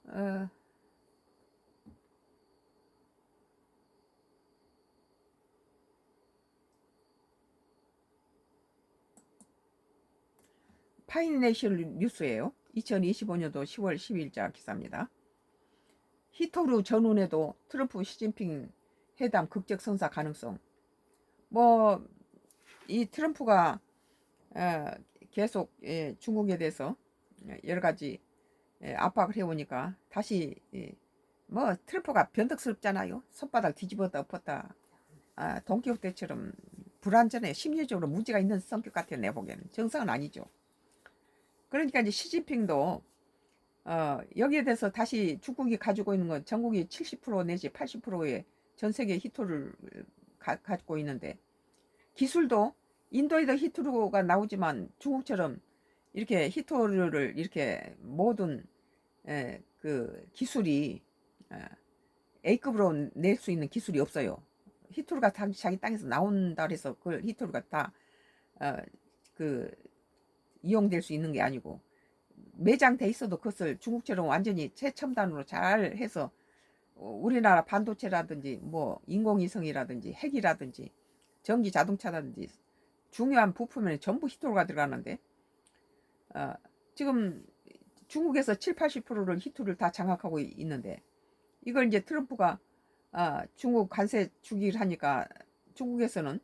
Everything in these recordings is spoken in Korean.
어, 파이낸셜 뉴스예요. 2025년도 10월 10일자 기사입니다. 히토루 전운에도 트럼프 시진핑 회담 극적 성사 가능성. 뭐 이 트럼프가 어, 계속 중국에 대해서 여러 가지 압박을 해오니까 다시 뭐 트럼프가 변덕스럽잖아요. 손바닥 뒤집었다 엎었다. 돈키호테처럼 불완전해. 심리적으로 문제가 있는 성격 같아요. 내 보기에는 정상은 아니죠. 그러니까 이제 시진핑도 여기에 대해서 다시 중국이 가지고 있는 건 전국이 70% 내지 80%의 전 세계 히토를 가지고 있는데, 기술도 인도에도 히토류가 나오지만 중국처럼 이렇게 히토류를 이렇게 모든 그 기술이 A급으로 낼 수 있는 기술이 없어요. 히토류가 자기 땅에서 나온다 그래서 그 히토류가 다 그 이용될 수 있는 게 아니고, 매장돼 있어도 그것을 중국처럼 완전히 최첨단으로 잘 해서 우리나라 반도체라든지 뭐 인공위성이라든지 핵이라든지 전기 자동차라든지 중요한 부품에는 전부 히토류가 들어가는데, 어, 지금 중국에서 7, 80%를 히토류를 다 장악하고 있는데, 이걸 이제 트럼프가 중국 관세 주기를 하니까 중국에서는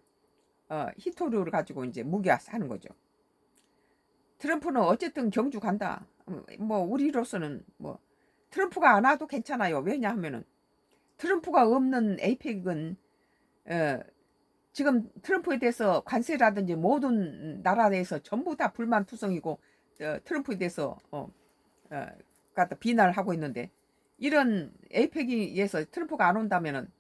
히토류를 가지고 이제 무기화하는 거죠. 트럼프는 어쨌든 경주 간다. 뭐 우리로서는 뭐 트럼프가 안 와도 괜찮아요. 왜냐하면은 트럼프가 없는 에이펙은 지금 트럼프에 대해서 관세라든지 모든 나라에서 전부 다 불만투성이고 트럼프에 대해서 갖다 비난을 하고 있는데, 이런 에이펙에서 트럼프가 안 온다면은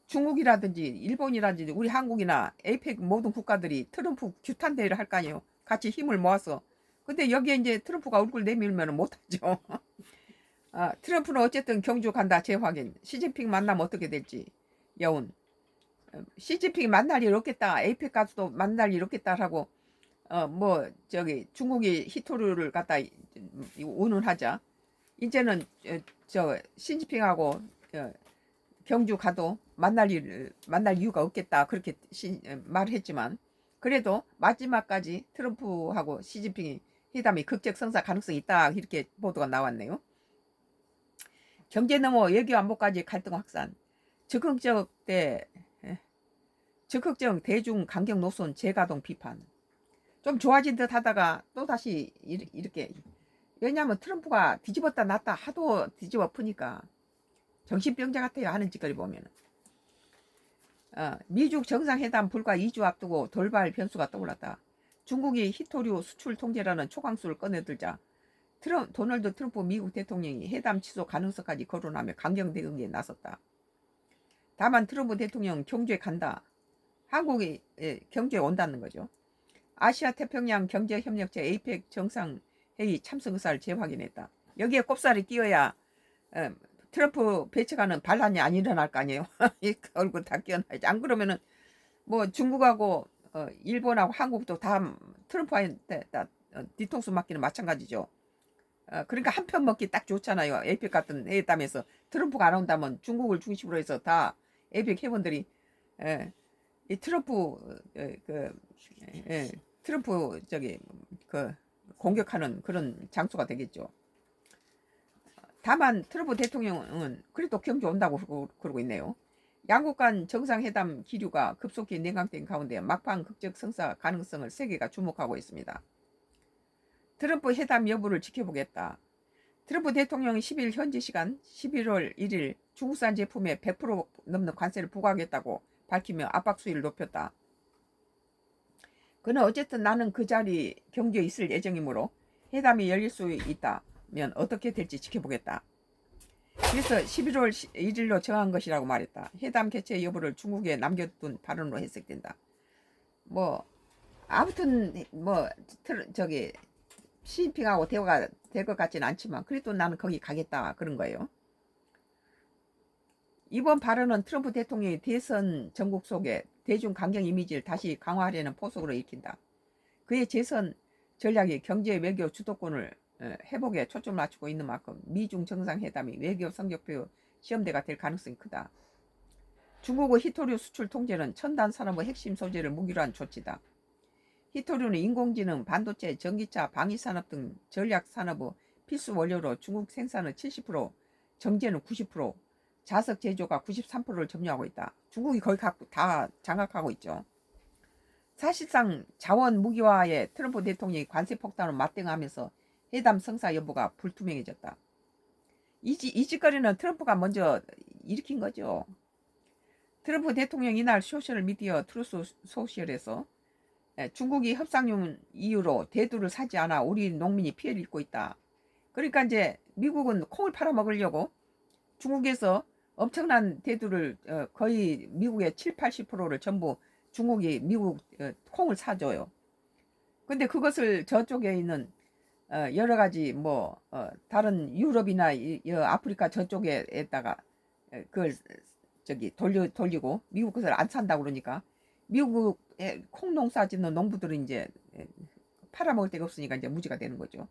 중국이라든지 일본이라든지 우리 한국이나 에이펙 모든 국가들이 트럼프 규탄 대회를 할 거 아니에요. 같이 힘을 모아서. 근데 여기에 이제 트럼프가 얼굴 내밀면 못하죠. 트럼프는 어쨌든 경주 간다 재확인. 시진핑 만나면 어떻게 될지 여운. 시진핑이 만날 일 없겠다. 에이펙 가서도 만날 일 없겠다라고 뭐 저기 중국이 히토류를 갖다 운운하자. 이제는 저 시진핑하고 경주 가도 만날 이유가 없겠다 그렇게 말했지만, 그래도 마지막까지 트럼프하고 시진핑이 회담이 극적 성사 가능성이 있다 이렇게 보도가 나왔네요. 경제 넘어 외교 안보까지 갈등 확산. 적극적 대중 강경 노선 재가동 비판. 좀 좋아진 듯 하다가 또 다시 이렇게. 왜냐하면 트럼프가 뒤집었다 놨다 하도 뒤집어 푸니까 정신병자 같아요. 하는 짓거리 보면. 미중 정상회담 불과 2주 앞두고 돌발 변수가 떠올랐다. 중국이 히토류 수출 통제라는 초강수를 꺼내들자 도널드 트럼프 미국 대통령이 회담 취소 가능성까지 거론하며 강경 대응에 나섰다. 다만 트럼프 대통령 경주에 간다. 한국이 경주에 온다는 거죠. 아시아 태평양 경제협력체 에이펙 정상회의 참석 의사를 재확인했다. 여기에 꼽살이 끼어야 트럼프 배척하는 반란이 안 일어날 거 아니에요. 얼굴 다 끼어나야지. 안 그러면은 뭐 중국하고 일본하고 한국도 다 트럼프한테 다 뒤통수 맞기는 마찬가지죠. 그러니까 한 편 먹기 딱 좋잖아요. 에이펙 같은 회담에서 트럼프가 안 온다면 중국을 중심으로 해서 다 에이펙 회원들이 이 트럼프 트럼프 저기 그 공격하는 그런 장소가 되겠죠. 다만 트럼프 대통령은 그래도 경주 온다고 그러고 있네요. 양국 간 정상회담 기류가 급속히 냉각된 가운데 막판 극적 성사 가능성을 세계가 주목하고 있습니다. 트럼프 회담 여부를 지켜보겠다. 트럼프 대통령이 10일 현지 시간 11월 1일 중국산 제품에 100% 넘는 관세를 부과하겠다고 밝히며 압박 수위를 높였다. 그는 어쨌든 나는 그 자리 경주에 있을 예정이므로 회담이 열릴 수 있다면 어떻게 될지 지켜보겠다. 그래서 11월 1일로 정한 것이라고 말했다. 회담 개최 여부를 중국에 남겨둔 발언으로 해석된다. 뭐 아무튼 뭐 저기 시진핑하고 대화가 될 것 같지는 않지만 그래도 나는 거기 가겠다 그런 거예요. 이번 발언은 트럼프 대통령의 대선 전국 속에 대중 강경 이미지를 다시 강화하려는 포석으로 읽힌다. 그의 재선 전략이 경제 외교 주도권을 회복에 초점을 맞추고 있는 만큼 미중 정상회담이 외교 성적표 시험대가 될 가능성이 크다. 중국의 히토류 수출 통제는 첨단 산업의 핵심 소재를 무기로 한 조치다. 히토류는 인공지능, 반도체, 전기차, 방위산업 등 전략산업의 필수 원료로 중국 생산은 70%, 정제는 90%, 자석 제조가 93%를 점유하고 있다. 중국이 거의 다 장악하고 있죠. 사실상 자원 무기화에 트럼프 대통령이 관세 폭탄을 맞대응하면서 회담 성사 여부가 불투명해졌다. 이 짓거리는 트럼프가 먼저 일으킨 거죠. 트럼프 대통령이 이날 소셜미디어 트루스 소셜에서 중국이 협상용 이유로 대두를 사지 않아 우리 농민이 피해를 입고 있다. 그러니까 이제 미국은 콩을 팔아먹으려고 중국에서 엄청난 대두를 거의 미국의 7, 80%를 전부 중국이 미국 콩을 사줘요. 근데 그것을 저쪽에 있는 여러 가지 뭐 다른 유럽이나 아프리카 저쪽에다가 그걸 돌리고 미국 것을 안 산다고 그러니까 미국에 콩 농사 짓는 농부들은 이제 팔아먹을 데가 없으니까 이제 무지가 되는 거죠.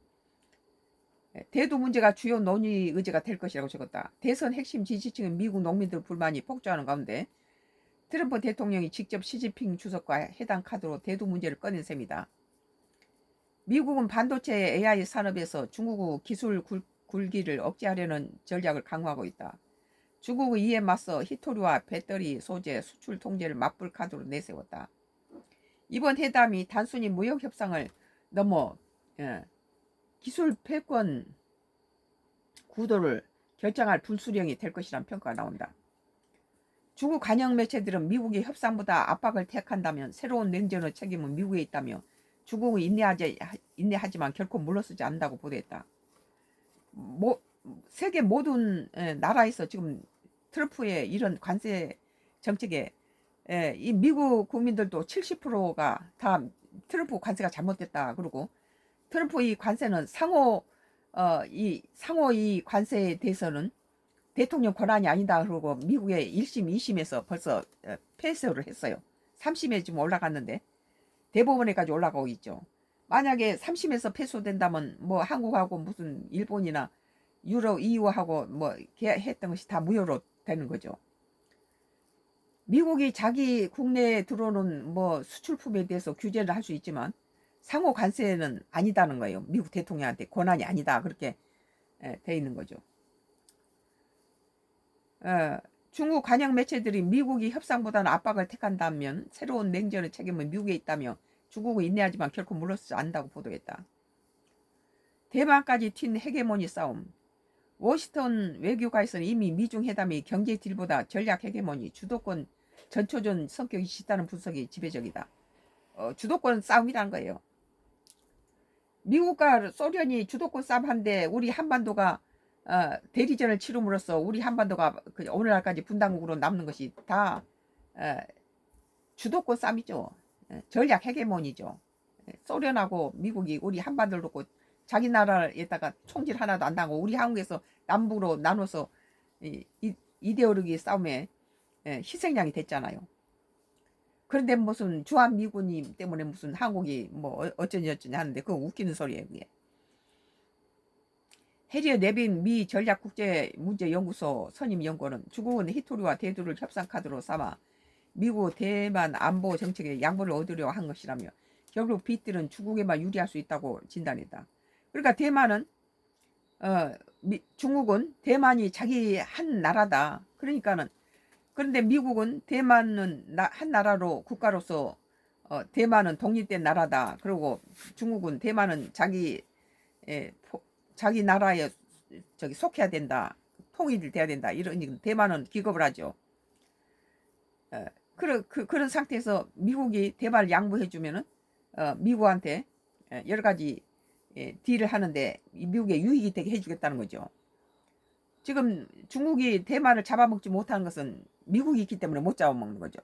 대두 문제가 주요 논의 의제가 될 것이라고 적었다. 대선 핵심 지지층은 미국 농민들 불만이 폭주하는 가운데 트럼프 대통령이 직접 시진핑 주석과 해당 카드로 대두 문제를 꺼낸 셈이다. 미국은 반도체 AI 산업에서 중국의 기술 굴기를 억제하려는 전략을 강화하고 있다. 중국의 이에 맞서 히토류와 배터리 소재 수출 통제를 맞불 카드로 내세웠다. 이번 회담이 단순히 무역 협상을 넘어 기술 패권 구도를 결정할 분수령이 될 것이라는 평가가 나온다. 중국 관영 매체들은 미국이 협상보다 압박을 택한다면 새로운 냉전의 책임은 미국에 있다며 중국은 인내하지만 결코 물러서지 않는다고 보도했다. 세계 모든 나라에서 지금 트럼프의 이런 관세 정책에 이 미국 국민들도 70%가 다 트럼프 관세가 잘못됐다 그러고 트럼프 이 관세는 상호 이 관세에 대해서는 대통령 권한이 아니다 그러고 미국의 1심, 2심에서 벌써 패소를 했어요. 3심에 지금 올라갔는데 대법원에까지 올라가고 있죠. 만약에 3심에서 패소된다면 뭐 한국하고 무슨 일본이나 유럽, EU하고 뭐 했던 것이 다 무효로 되는 거죠. 미국이 자기 국내에 들어오는 뭐 수출품에 대해서 규제를 할 수 있지만 상호 관세는 아니다는 거예요. 미국 대통령한테 권한이 아니다 그렇게 돼 있는 거죠. 중국 관영 매체들이 미국이 협상보다는 압박을 택한다면 새로운 냉전의 책임은 미국에 있다며 중국은 인내하지만 결코 물러서지 않는다고 보도했다. 대만까지 튄 헤게모니 싸움. 워싱턴 외교가에서는 이미 미중 회담이 경제 딜보다 전략 헤게모니, 주도권 전초전 성격이 짙다는 분석이 지배적이다. 주도권 싸움이라는 거예요. 미국과 소련이 주도권 싸움한데 우리 한반도가 대리전을 치rum으로써 우리 한반도가 오늘날까지 분단국으로 남는 것이 다 주도권 싸움이죠. 전략 헤게모니죠. 소련하고 미국이 우리 한반도를 놓고 자기 나라에다가 총질 하나도 안 당하고 우리 한국에서 남북으로 나눠서 이데올로기 싸움에 희생양이 됐잖아요. 그런데 무슨 주한미군이 때문에 무슨 한국이 뭐 어쩌니 하는데 그거 웃기는 소리예요. 그게. 해리어 네빈 미 전략국제문제연구소 선임연구원은 중국은 히토류와 대두를 협상카드로 삼아 미국 대만 안보 정책에 양보를 얻으려 한 것이라며 결국 빚들은 중국에만 유리할 수 있다고 진단했다. 그러니까 대만은 중국은 대만이 자기 한 나라다. 그러니까는 그런데 미국은 대만은 한 나라로 국가로서 대만은 독립된 나라다. 그리고 중국은 대만은 자기 나라에 속해야 된다. 통일이 돼야 된다. 이런 대만은 기겁을 하죠. 그런 상태에서 미국이 대만을 양보해주면은 미국한테 여러 가지 딜을 하는데 미국에 유익이 되게 해주겠다는 거죠. 지금 중국이 대만을 잡아먹지 못하는 것은 미국이 있기 때문에 못 잡아먹는 거죠.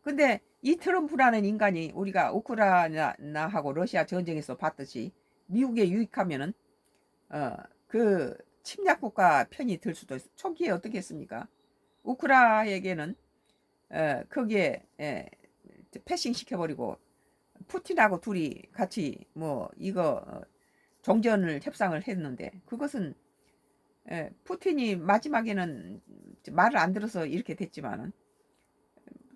근데 이 트럼프라는 인간이 우리가 우크라이나하고 러시아 전쟁에서 봤듯이 미국에 유익하면은 그 침략국가 편이 들 수도 있어요. 초기에 어떻게 했습니까? 우크라에게는 거기에 패싱 시켜버리고 푸틴하고 둘이 같이 뭐 이거 종전을 협상을 했는데 그것은 푸틴이 마지막에는 말을 안 들어서 이렇게 됐지만은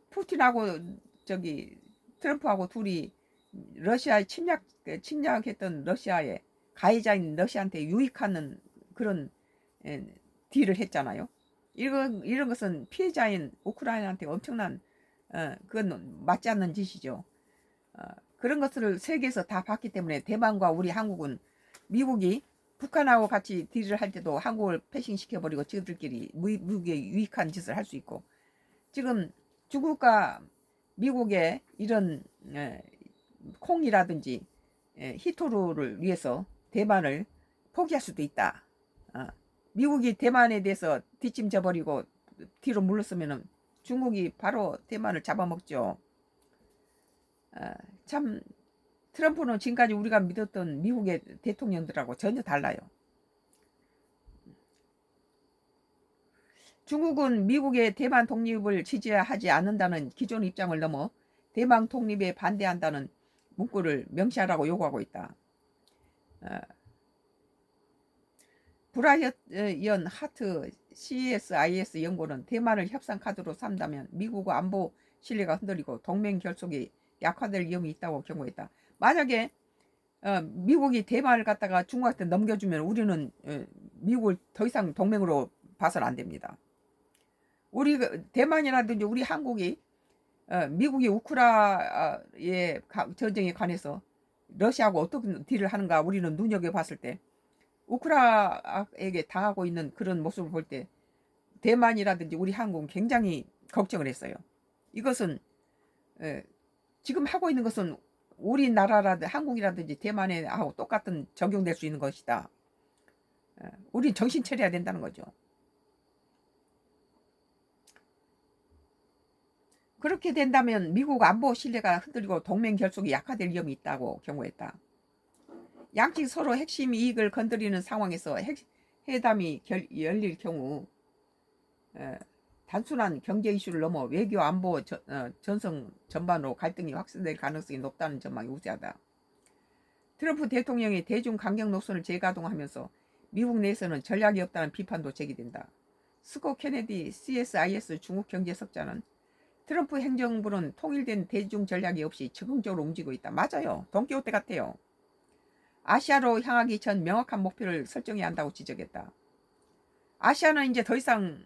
푸틴하고 저기 트럼프하고 둘이 러시아에 침략했던 러시아에 가해자인 러시아한테 유익하는 그런 딜을 했잖아요. 이런 것은 피해자인 우크라이나한테 엄청난 그건 맞지 않는 짓이죠. 그런 것을 세계에서 다 봤기 때문에 대만과 우리 한국은 미국이 북한하고 같이 딜을 할 때도 한국을 패싱시켜버리고 저들끼리 무기에 유익한 짓을 할 수 있고 지금 중국과 미국의 이런 콩이라든지 히토루를 위해서 대만을 포기할 수도 있다. 미국이 대만에 대해서 뒷짐져 버리고 뒤로 물러서면은 중국이 바로 대만을 잡아먹죠. 참 트럼프는 지금까지 우리가 믿었던 미국의 대통령들하고 전혀 달라요. 중국은 미국의 대만 독립을 지지하지 않는다는 기존 입장을 넘어 대만 독립에 반대한다는 문구를 명시하라고 요구하고 있다. 브라이언 하트 CSIS 연구는 대만을 협상 카드로 삼다면 미국의 안보 신뢰가 흔들리고 동맹 결속이 약화될 위험이 있다고 경고했다. 만약에 미국이 대만을 갖다가 중국한테 넘겨주면 우리는 미국을 더 이상 동맹으로 봐서는 안 됩니다. 우리 대만이라든지 우리 한국이 미국이 우크라이나의 전쟁에 관해서 러시아하고 어떻게 딜을 하는가 우리는 눈여겨봤을 때 우크라이나에게 당하고 있는 그런 모습을 볼 때 대만이라든지 우리 한국은 굉장히 걱정을 했어요. 이것은 지금 하고 있는 것은 우리나라라든지 한국이라든지 대만에 하고 똑같은 적용될 수 있는 것이다. 우리 정신 차려야 된다는 거죠. 그렇게 된다면 미국 안보 신뢰가 흔들리고 동맹 결속이 약화될 위험이 있다고 경고했다. 양측 서로 핵심 이익을 건드리는 상황에서 회담이 열릴 경우 단순한 경제 이슈를 넘어 외교 안보 전성 전반으로 갈등이 확산될 가능성이 높다는 전망이 우세하다. 트럼프 대통령이 대중 강경 노선을 재가동하면서 미국 내에서는 전략이 없다는 비판도 제기된다. 스콧 케네디 CSIS 중국 경제석자는 트럼프 행정부는 통일된 대중 전략이 없이 적극적으로 움직이고 있다. 맞아요. 돈키호테 같아요. 아시아로 향하기 전 명확한 목표를 설정해야 한다고 지적했다. 아시아는 이제 더 이상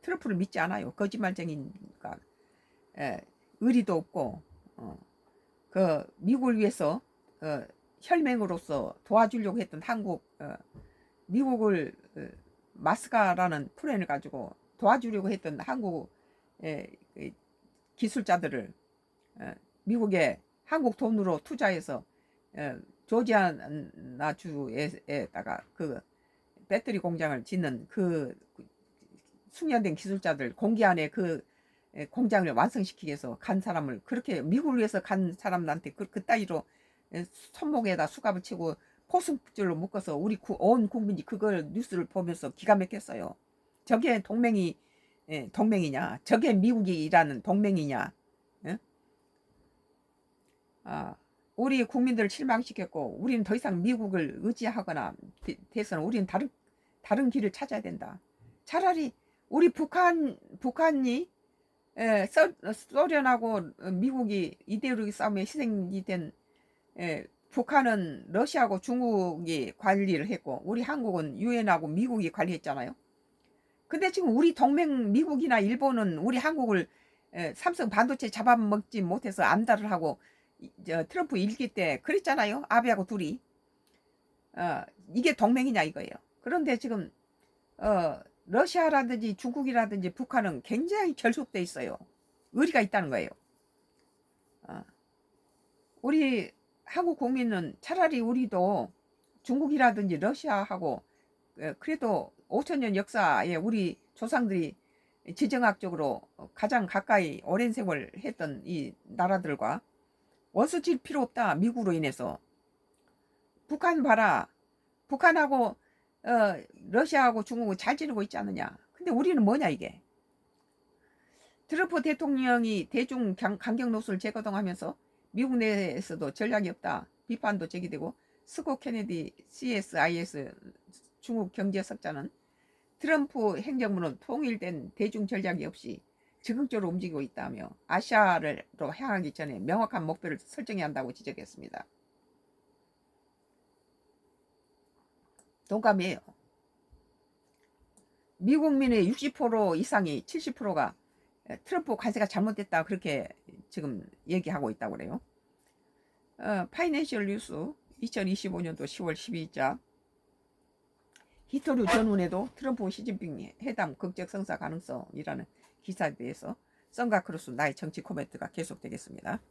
트럼프를 믿지 않아요. 거짓말쟁이니까 의리도 없고 그 미국을 위해서 혈맹으로서 도와주려고 했던 한국 미국을 마스카라는 플랜을 가지고 도와주려고 했던 한국 기술자들을 미국에 한국 돈으로 투자해서 조지아나주에다가 그 배터리 공장을 짓는 그 숙련된 기술자들 공기 안에 그 공장을 완성시키기 위해서 간 사람을 그렇게 미국을 위해서 간 사람들한테 그 따위로 손목에다 수갑을 치고 포승줄로 묶어서 우리 온 국민이 그걸 뉴스를 보면서 기가 막혔어요. 저게 동맹이냐? 저게 미국이 일하는 동맹이냐? 우리 국민들을 실망시켰고 우리는 더 이상 미국을 의지하거나 돼서는 우리는 다른 길을 찾아야 된다. 차라리 우리 북한이 소련하고 미국이 이데올로기 싸움에 희생이 된 북한은 러시아하고 중국이 관리를 했고 우리 한국은 유엔하고 미국이 관리했잖아요. 근데 지금 우리 동맹 미국이나 일본은 우리 한국을 삼성 반도체 잡아먹지 못해서 안달을 하고 트럼프 일기 때 그랬잖아요. 아베하고 둘이 이게 동맹이냐 이거예요. 그런데 지금 러시아라든지 중국이라든지 북한은 굉장히 결속돼 있어요. 의리가 있다는 거예요. 우리 한국 국민은 차라리 우리도 중국이라든지 러시아하고 그래도 5천년 역사에 우리 조상들이 지정학적으로 가장 가까이 오랜 세월 했던 이 나라들과 원수질 필요 없다. 미국으로 인해서. 북한 봐라. 북한하고 러시아하고 중국은 잘 지내고 있지 않느냐. 근데 우리는 뭐냐 이게. 트럼프 대통령이 대중 강경 노선을 재거동하면서 미국 내에서도 전략이 없다. 비판도 제기되고 스코 케네디 CSIS 중국 경제학자는 트럼프 행정부는 통일된 대중 전략이 없이 적극적으로 움직이고 있다며 아시아로 향하기 전에 명확한 목표를 설정해야 한다고 지적했습니다. 동감이에요. 미국민의 60% 이상이 70%가 트럼프 관세가 잘못됐다 그렇게 지금 얘기하고 있다고 그래요. 파이낸셜 뉴스 2025년도 10월 12일자 히토류 전운에도 트럼프 시진핑 회담 극적 성사 가능성이라는 기사에 대해서 썬가크로스 나의 정치 코멘트가 계속되겠습니다.